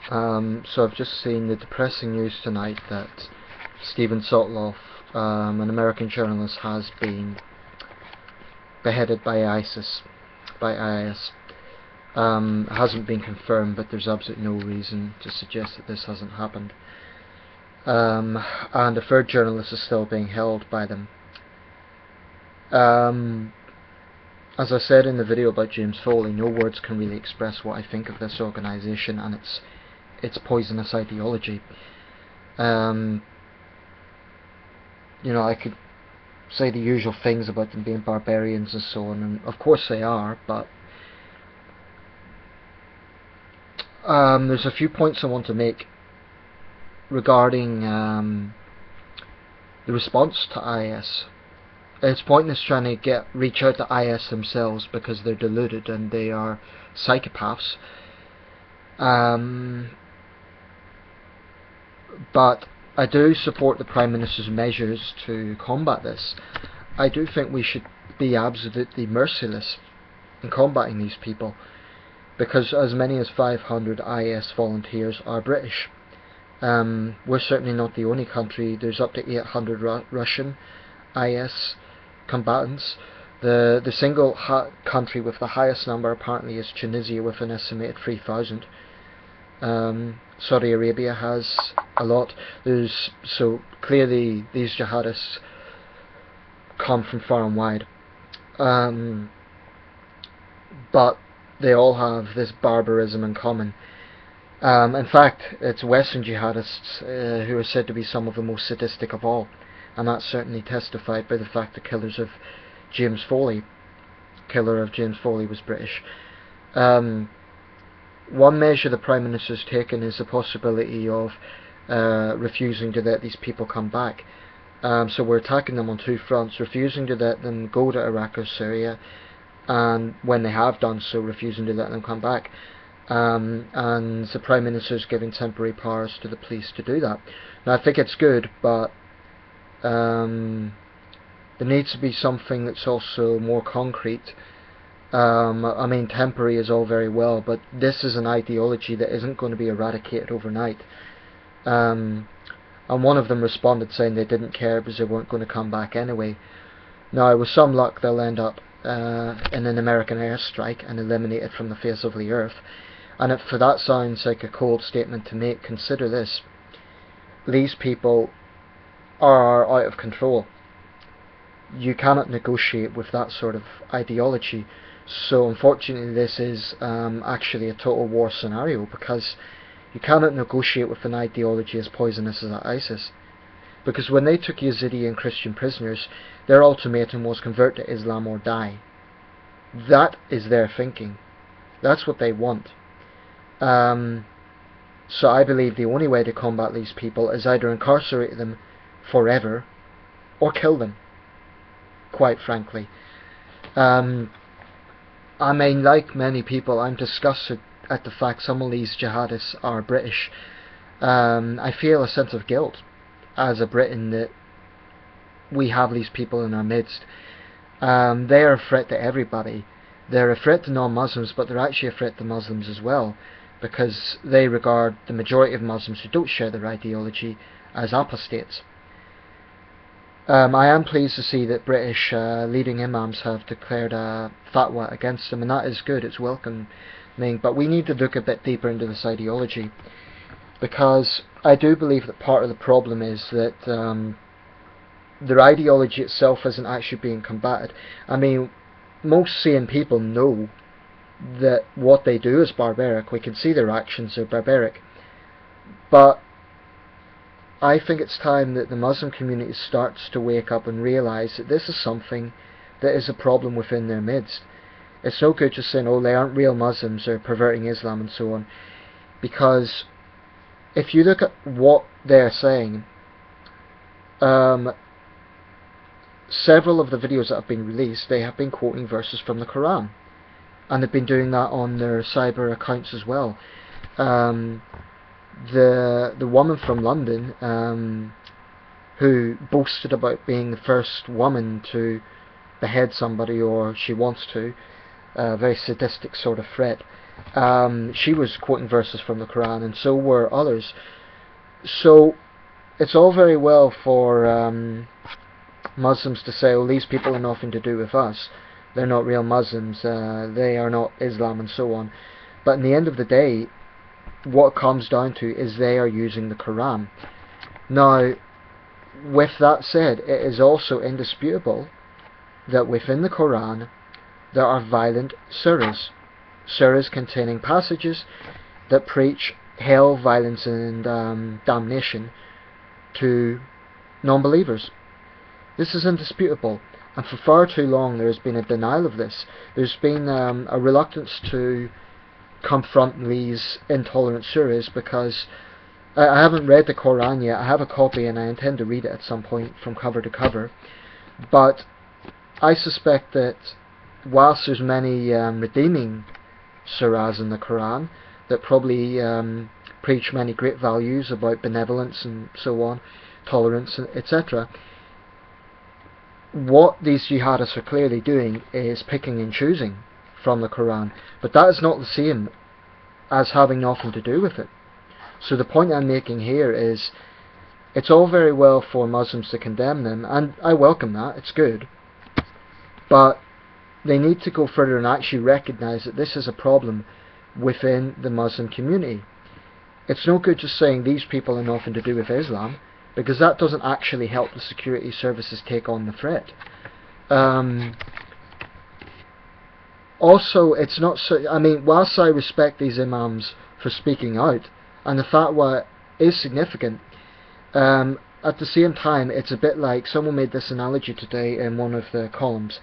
So I've just seen the depressing news tonight that Stephen Sotloff, an American journalist, has been beheaded by ISIS, by IS. It hasn't been confirmed, but there's absolutely no reason to suggest that this hasn't happened. And a third journalist is still being held by them. As I said in the video about James Foley, no words can really express what I think of this organisation and its poisonous ideology. You know, I could say the usual things about them being barbarians and so on, and of course they are, but there's a few points I want to make regarding the response to IS. It's pointless trying to reach out to IS themselves because they're deluded and they are psychopaths. But I do support the Prime Minister's measures to combat this. I do think we should be absolutely merciless in combating these people, because as many as 500 IS volunteers are British. We're certainly not the only country. There's up to 800 Russian IS combatants. The single country with the highest number apparently is Tunisia, with an estimated 3,000. Saudi Arabia has a lot. So clearly these jihadists come from far and wide. But they all have this barbarism in common. In fact, it's Western jihadists who are said to be some of the most sadistic of all, and that's certainly testified by the fact the killer of James Foley was British. One measure the Prime Minister's taken is the possibility of refusing to let these people come back. So we're attacking them on two fronts: refusing to let them go to Iraq or Syria, and when they have done so, refusing to let them come back. And the Prime Minister is giving temporary powers to the police to do that. Now, I think it's good, but there needs to be something that's also more concrete. I mean, temporary is all very well, but this is an ideology that isn't going to be eradicated overnight. And one of them responded saying they didn't care because they weren't going to come back anyway. Now, with some luck, they'll end up in an American airstrike and eliminated from the face of the earth. And if that sounds like a cold statement to make, consider this: these people are out of control. You cannot negotiate with that sort of ideology. So unfortunately this is actually a total war scenario, because you cannot negotiate with an ideology as poisonous as ISIS. Because when they took Yazidi and Christian prisoners, their ultimatum was convert to Islam or die. That is their thinking. That's what they want. So I believe the only way to combat these people is either incarcerate them forever or kill them, quite frankly. I mean, like many people, I'm disgusted at the fact some of these jihadists are British. I feel a sense of guilt as a Briton that we have these people in our midst. They are a threat to everybody. They're a threat to non-Muslims, but they're actually a threat to Muslims as well, because they regard the majority of Muslims who don't share their ideology as apostates. I am pleased to see that British leading imams have declared a fatwa against them, and that is good, it's welcoming, but we need to look a bit deeper into this ideology, because I do believe that part of the problem is that their ideology itself isn't actually being combated. I mean, most sane people know that what they do is barbaric. We can see their actions are barbaric, but I think it's time that the Muslim community starts to wake up and realise that this is something that is a problem within their midst. It's no good just saying, oh, they aren't real Muslims, they're perverting Islam and so on, because if you look at what they're saying, several of the videos that have been released, they have been quoting verses from the Quran, and they've been doing that on their cyber accounts as well. The woman from London who boasted about being the first woman to behead somebody, or she wants to, a very sadistic sort of threat, She was quoting verses from the Quran, and so were others. So it's all very well for Muslims to say, "Oh, these people are nothing to do with us. They're not real Muslims. They are not Islam," and so on. But in the end of the day, what it comes down to is they are using the Quran. Now, with that said, it is also indisputable that within the Quran there are violent surahs. Surahs containing passages that preach hell, violence and damnation to non-believers. This is indisputable, and for far too long there has been a denial of this. There's been a reluctance to confront these intolerant surahs because I haven't read the Quran yet. I have a copy and I intend to read it at some point from cover to cover, but I suspect that whilst there's many redeeming surahs in the Quran that probably preach many great values about benevolence and so on, tolerance, etc., what these jihadists are clearly doing is picking and choosing from the Quran, but that is not the same as having nothing to do with it. So the point I'm making here is, it's all very well for Muslims to condemn them, and I welcome that, it's good, but they need to go further and actually recognise that this is a problem within the Muslim community. It's no good just saying these people are nothing to do with Islam, because that doesn't actually help the security services take on the threat. Also, it's not so. I mean, whilst I respect these imams for speaking out, and the fatwa is significant, at the same time, it's a bit like someone made this analogy today in one of the columns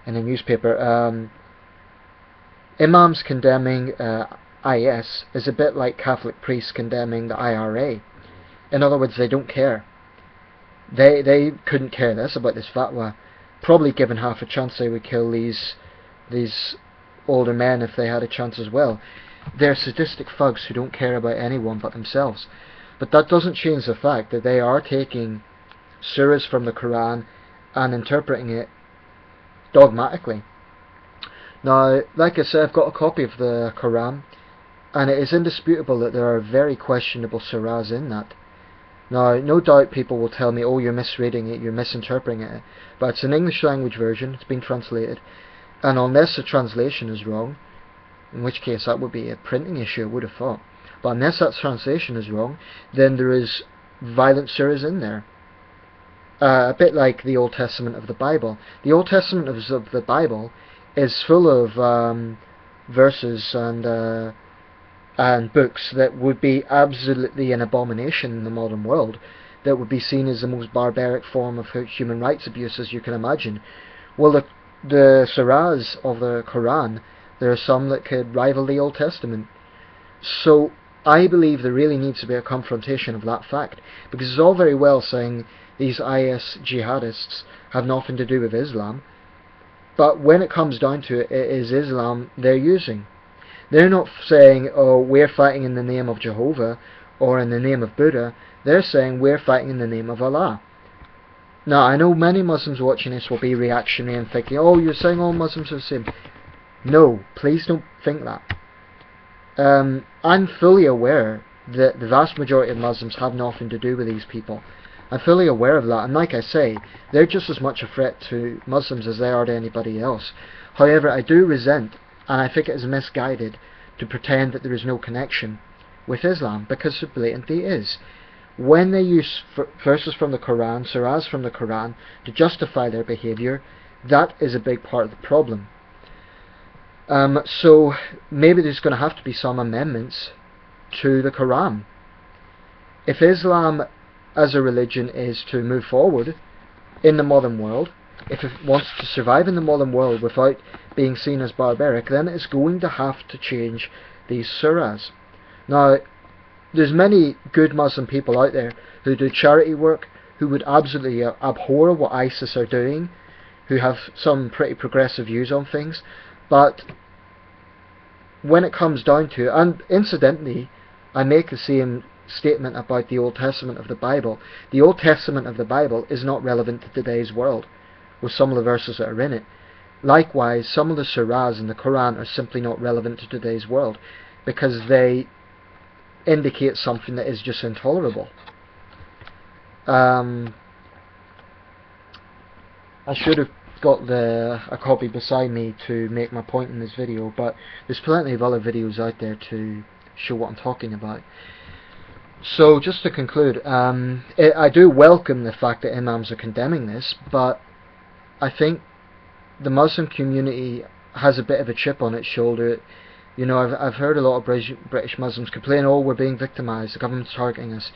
in a newspaper. Imams condemning IS is a bit like Catholic priests condemning the IRA. In other words, they don't care. They couldn't care less about this fatwa. Probably given half a chance, they would kill these older men if they had a chance as well. They're sadistic thugs who don't care about anyone but themselves. But that doesn't change the fact that they are taking surahs from the Quran and interpreting it dogmatically. Now, like I said, I've got a copy of the Quran, and it is indisputable that there are very questionable surahs in that. Now, no doubt people will tell me, "Oh, you're misreading it, you're misinterpreting it," but it's an English language version, it's been translated, and unless the translation is wrong, in which case that would be a printing issue, I would have thought, but unless that translation is wrong, then there is violent surahs in there. A bit like the Old Testament of the Bible. The Old Testament of the Bible is full of verses and books that would be absolutely an abomination in the modern world, that would be seen as the most barbaric form of human rights abuse as you can imagine. Well, the surahs of the Quran, there are some that could rival the Old Testament. So I believe there really needs to be a confrontation of that fact, because it's all very well saying these IS jihadists have nothing to do with Islam, but when it comes down to it, it is Islam they're using. They're not saying, "Oh, we're fighting in the name of Jehovah or in the name of Buddha." They're saying, "We're fighting in the name of Allah." Now, I know many Muslims watching this will be reactionary and thinking, "Oh, you're saying all Muslims are the same." No, please don't think that. I'm fully aware that the vast majority of Muslims have nothing to do with these people. I'm fully aware of that, and like I say, they're just as much a threat to Muslims as they are to anybody else. However, I do resent, and I think it is misguided, to pretend that there is no connection with Islam, because there blatantly is. When they use verses from the Quran, surahs from the Quran, to justify their behaviour, that is a big part of the problem. So maybe there's going to have to be some amendments to the Quran. If Islam as a religion is to move forward in the modern world, if it wants to survive in the modern world without being seen as barbaric, then it's going to have to change these surahs. Now, there's many good Muslim people out there who do charity work, who would absolutely abhor what ISIS are doing, who have some pretty progressive views on things, but when it comes down to it, and incidentally, I make the same statement about the Old Testament of the Bible. The Old Testament of the Bible is not relevant to today's world with some of the verses that are in it. Likewise, some of the surahs in the Quran are simply not relevant to today's world because they indicate something that is just intolerable. I should have got a copy beside me to make my point in this video, but there's plenty of other videos out there to show what I'm talking about. So just to conclude, I do welcome the fact that imams are condemning this, but I think the Muslim community has a bit of a chip on its shoulder. You know, I've heard a lot of British Muslims complain, oh, we're being victimised, the government's targeting us.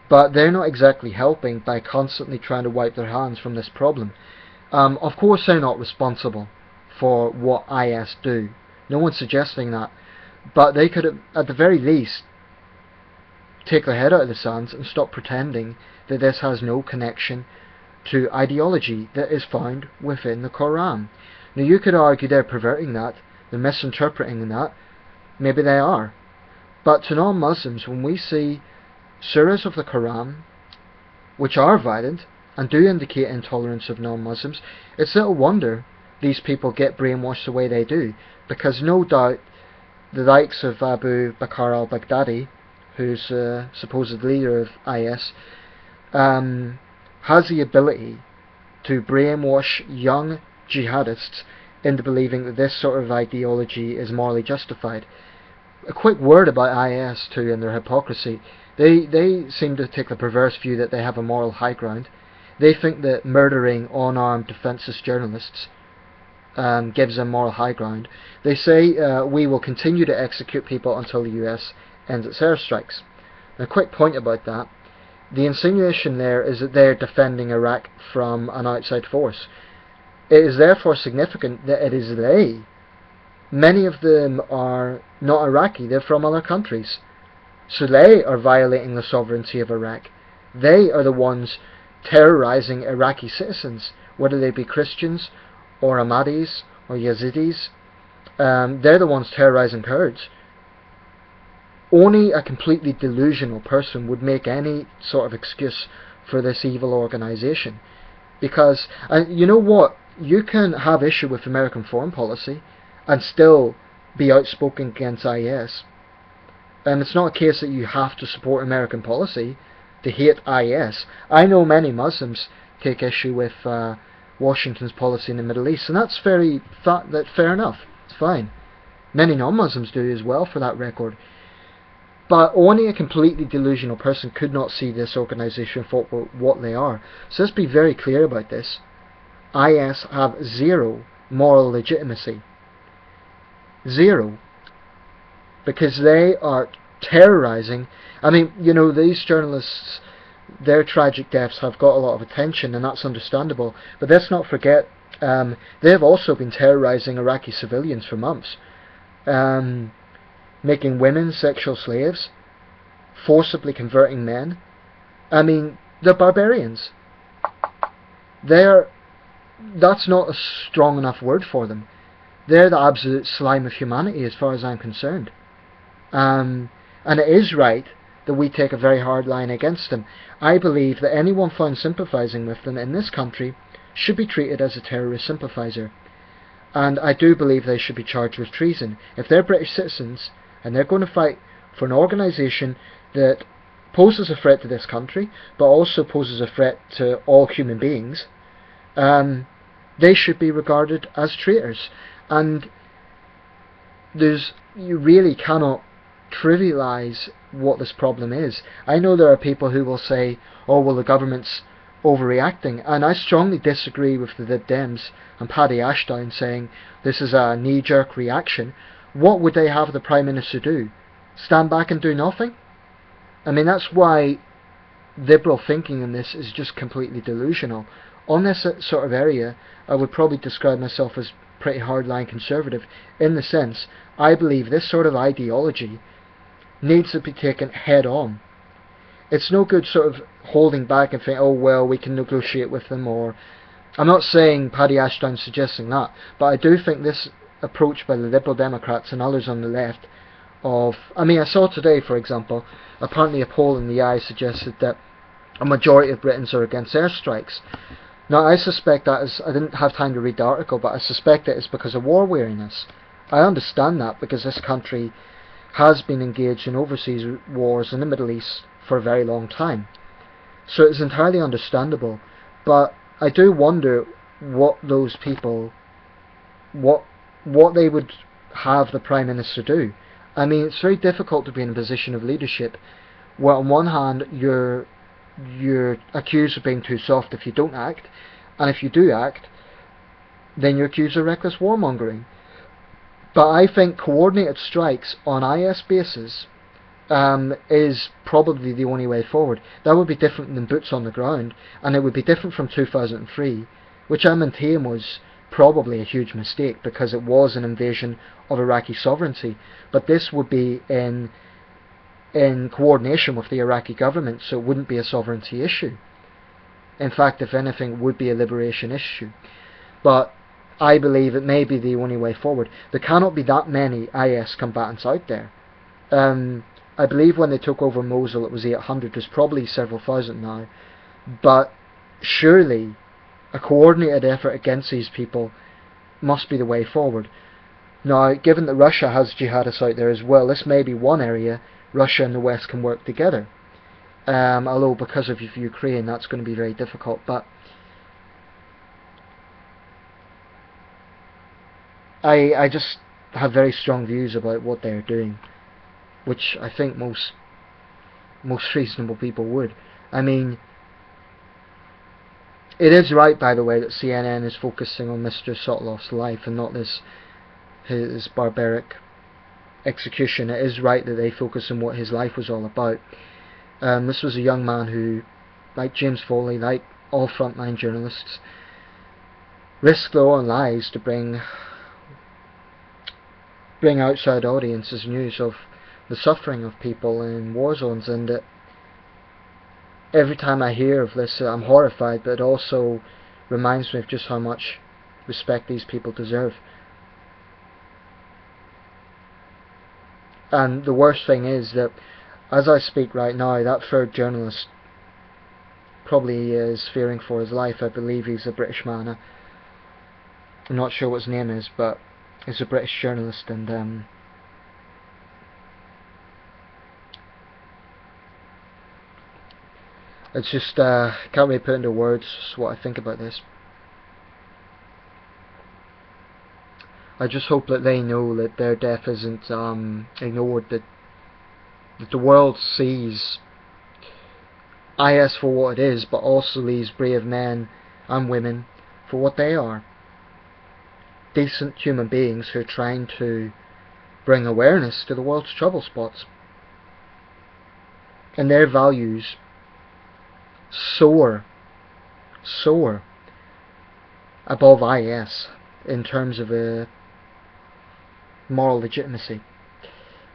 But they're not exactly helping by constantly trying to wipe their hands from this problem. Of course they're not responsible for what IS do. No one's suggesting that. But they could, at the very least, take their head out of the sand and stop pretending that this has no connection to ideology that is found within the Quran. Now you could argue they're perverting that, they're misinterpreting that, maybe they are. But to non-Muslims, when we see surahs of the Quran which are violent and do indicate intolerance of non-Muslims, it's little wonder these people get brainwashed the way they do, because no doubt the likes of Abu Bakr al-Baghdadi, who's a supposed leader of IS, has the ability to brainwash young jihadists into believing that this sort of ideology is morally justified. A quick word about IS too and their hypocrisy. They seem to take the perverse view that they have a moral high ground. They think that murdering unarmed defenceless journalists gives them moral high ground. They say we will continue to execute people until the US ends its airstrikes. A quick point about that. The insinuation there is that they're defending Iraq from an outside force. It is therefore significant that it is they. Many of them are not Iraqi, they're from other countries. So they are violating the sovereignty of Iraq. They are the ones terrorizing Iraqi citizens, whether they be Christians or Ahmadis or Yazidis. They're the ones terrorizing Kurds. Only a completely delusional person would make any sort of excuse for this evil organisation. Because, you know what, you can have issue with American foreign policy and still be outspoken against IS. And it's not a case that you have to support American policy to hate IS. I know many Muslims take issue with Washington's policy in the Middle East, and that's fair enough, it's fine. Many non-Muslims do as well, for that record. But only a completely delusional person could not see this organisation for what they are. So let's be very clear about this. IS have zero moral legitimacy. Zero. Because they are terrorising. I mean, you know, these journalists, their tragic deaths have got a lot of attention, and that's understandable. But let's not forget, they have also been terrorising Iraqi civilians for months. Making women sexual slaves, forcibly converting men. I mean, they're barbarians. That's not a strong enough word for them. They're the absolute slime of humanity as far as I'm concerned. And it is right that we take a very hard line against them. I believe that anyone found sympathising with them in this country should be treated as a terrorist sympathiser. And I do believe they should be charged with treason. If they're British citizens and they're going to fight for an organisation that poses a threat to this country, but also poses a threat to all human beings, they should be regarded as traitors. And you really cannot trivialise what this problem is. I know there are people who will say, oh well, the government's overreacting, and I strongly disagree with the Lib Dems and Paddy Ashdown saying this is a knee-jerk reaction. What would they have the Prime Minister do? Stand back and do nothing? I mean, that's why liberal thinking in this is just completely delusional. On this sort of area, I would probably describe myself as pretty hardline conservative, in the sense I believe this sort of ideology needs to be taken head on. It's no good sort of holding back and saying, oh well, we can negotiate with them, or I'm not saying Paddy Ashdown's suggesting that, but I do think this approach by the Liberal Democrats and others on the left I mean, I saw today, for example, apparently a poll in the Eye suggested that a majority of Britons are against airstrikes. Now I suspect that is, I didn't have time to read the article, but I suspect it is because of war weariness. I understand that because this country has been engaged in overseas wars in the Middle East for a very long time. So it's entirely understandable, but I do wonder what those people, what they would have the Prime Minister do. I mean, it's very difficult to be in a position of leadership where on one hand you're accused of being too soft if you don't act, and if you do act, then you're accused of reckless warmongering. But I think coordinated strikes on IS bases is probably the only way forward. That would be different than boots on the ground, and it would be different from 2003, which I maintain was probably a huge mistake because it was an invasion of Iraqi sovereignty. But this would be in coordination with the Iraqi government, so it wouldn't be a sovereignty issue. In fact, if anything, it would be a liberation issue. But I believe it may be the only way forward. There cannot be that many IS combatants out there. I believe when they took over Mosul it was 800, there's probably several thousand now. But surely a coordinated effort against these people must be the way forward. Now, given that Russia has jihadists out there as well, this may be one area Russia and the West can work together. Although because of Ukraine that's going to be very difficult. But I just have very strong views about what they're doing, which I think most reasonable people would. I mean, it is right, by the way, that CNN is focusing on Mr. Sotloff's life and not his barbaric execution. It is right that they focus on what his life was all about. This was a young man who, like James Foley, like all frontline journalists, risked their own lives to bring outside audiences news of the suffering of people in war zones, and every time I hear of this I'm horrified, but it also reminds me of just how much respect these people deserve. And the worst thing is that as I speak right now, that third journalist probably is fearing for his life. I believe he's a British man. I'm not sure what his name is, but he's a British journalist, and it's just can't really put into words what I think about this. I just hope that they know that their death isn't ignored, that the world sees IS for what it is, but also these brave men and women for what they are. Decent human beings who are trying to bring awareness to the world's trouble spots. And their values soar above IS in terms of moral legitimacy.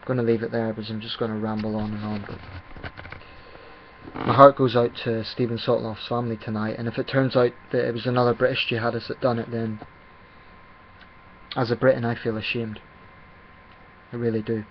I'm going to leave it there because I'm just going to ramble on and on. My heart goes out to Stephen Sotloff's family tonight, and if it turns out that it was another British jihadist that done it, then as a Briton I feel ashamed. I really do.